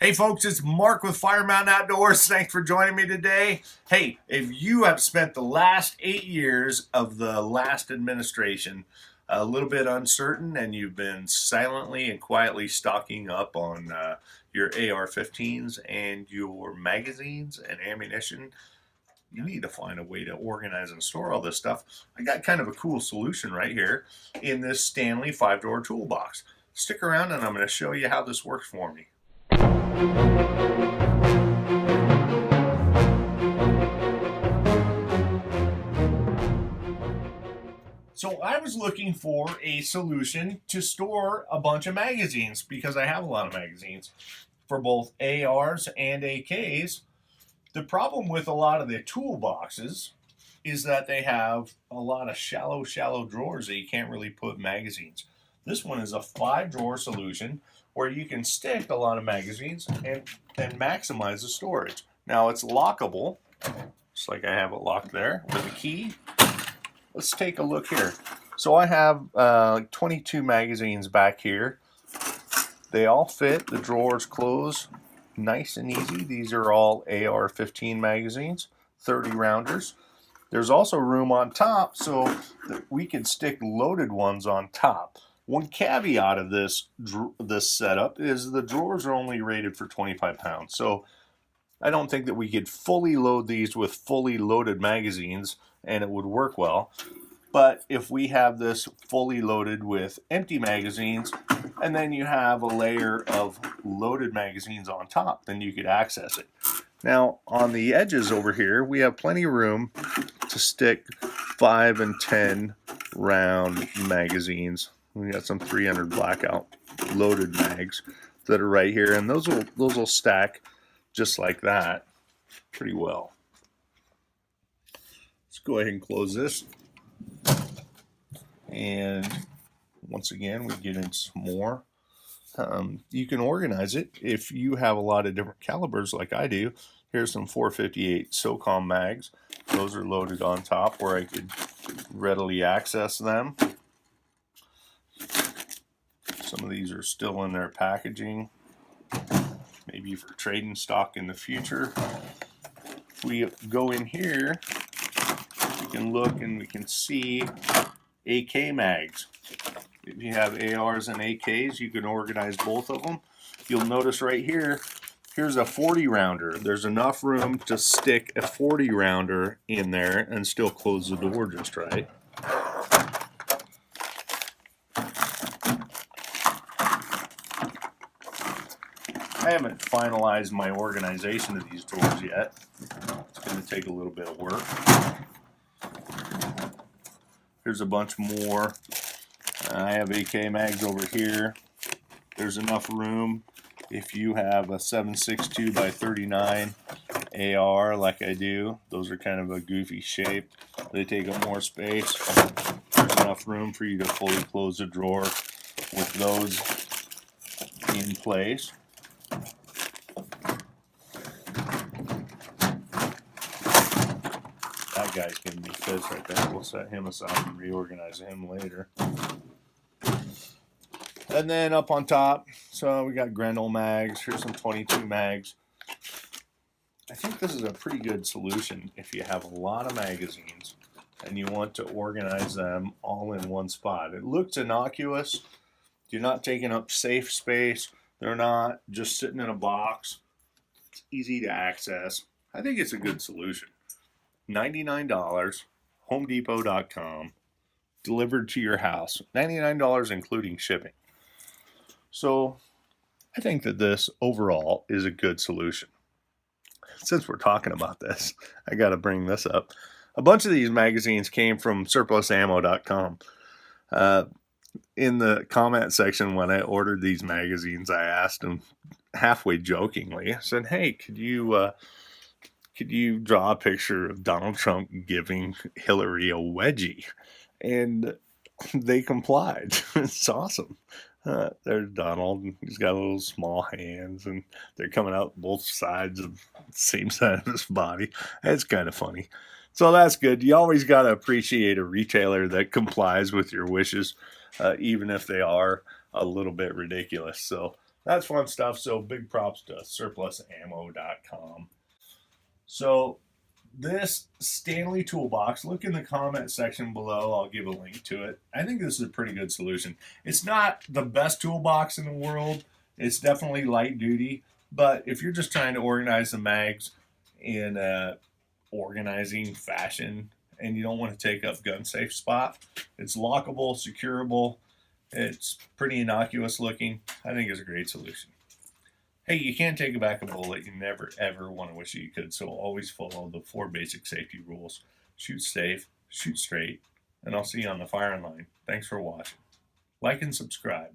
Hey folks, it's Mark with Fire Mountain Outdoors. Thanks for joining me today. Hey, if you have spent the last 8 years of the last administration a little bit uncertain and you've been silently and quietly stocking up on your AR-15s and your magazines and ammunition, you need to find a way to organize and store all this stuff. I got kind of a cool solution right here in this Stanley 5-drawer toolbox. Stick around and I'm going to show you how this works for me. So I was looking for a solution to store a bunch of magazines because I have a lot of magazines for both ARs and AKs. The problem with a lot of the toolboxes is that they have a lot of shallow drawers that you can't really put magazines. This one is a 5-drawer solution where you can stick a lot of magazines and maximize the storage. Now it's lockable, just like I have it locked there with a key. Let's take a look here. So I have 22 magazines back here. They all fit, the drawers close nice and easy. These are all AR-15 magazines, 30 rounders. There's also room on top so that we can stick loaded ones on top. One caveat of this setup is the drawers are only rated for 25 pounds. So I don't think that we could fully load these with fully loaded magazines and it would work well. But if we have this fully loaded with empty magazines and then you have a layer of loaded magazines on top, then you could access it. Now on the edges over here, we have plenty of room to stick 5 and 10 round magazines. We got some 300 blackout loaded mags that are right here, and those will stack just like that pretty well. Let's go ahead and close this. And once again, we get in some more. You can organize it if you have a lot of different calibers like I do. Here's some 458 SOCOM mags. Those are loaded on top where I could readily access them. Some of these are still in their packaging, maybe for trading stock in the future. If we go in here, we can look and we can see AK mags. If you have ARs and AKs, you can organize both of them. You'll notice right here, here's a 40 rounder. There's enough room to stick a 40 rounder in there and still close the door just right. I haven't finalized my organization of these drawers yet. It's going to take a little bit of work. Here's a bunch more. I have AK mags over here. There's enough room if you have a 7.62 by 39 AR like I do. Those are kind of a goofy shape. They take up more space. There's enough room for you to fully close the drawer with those in place. That guy's giving me fits right there. We'll set him aside and reorganize him later. And then up on top, so we got Grendel mags. Here's some 22 mags. I think this is a pretty good solution if you have a lot of magazines and you want to organize them all in one spot. It looks innocuous. You're not taking up safe space. They're not just sitting in a box. It's easy to access. I think it's a good solution. $99, HomeDepot.com, delivered to your house. $99 including shipping. So I think that this overall is a good solution. Since we're talking about this, I got to bring this up. A bunch of these magazines came from surplusammo.com. In the comment section when I ordered these magazines, I asked them halfway jokingly, I said, hey, could you draw a picture of Donald Trump giving Hillary a wedgie? And they complied. It's awesome. There's Donald, and he's got little small hands, and they're coming out both sides of the same side of his body. It's kind of funny. So that's good. You always got to appreciate a retailer that complies with your wishes, even if they are a little bit ridiculous. So That's fun stuff. So big props to surplusammo.com. So this Stanley toolbox, look in the comment section below. I'll give a link to it. I think this is a pretty good solution. It's not the best toolbox in the world. It's definitely light duty. But if you're just trying to organize the mags in a organizing fashion and you don't want to take up gun safe spot, it's lockable, securable. It's pretty innocuous looking. I think it's a great solution. Hey, you can't take back a bullet. You never, ever want to wish you could. So always follow the 4 basic safety rules. Shoot safe, shoot straight, and I'll see you on the firing line. Thanks for watching. Like and subscribe.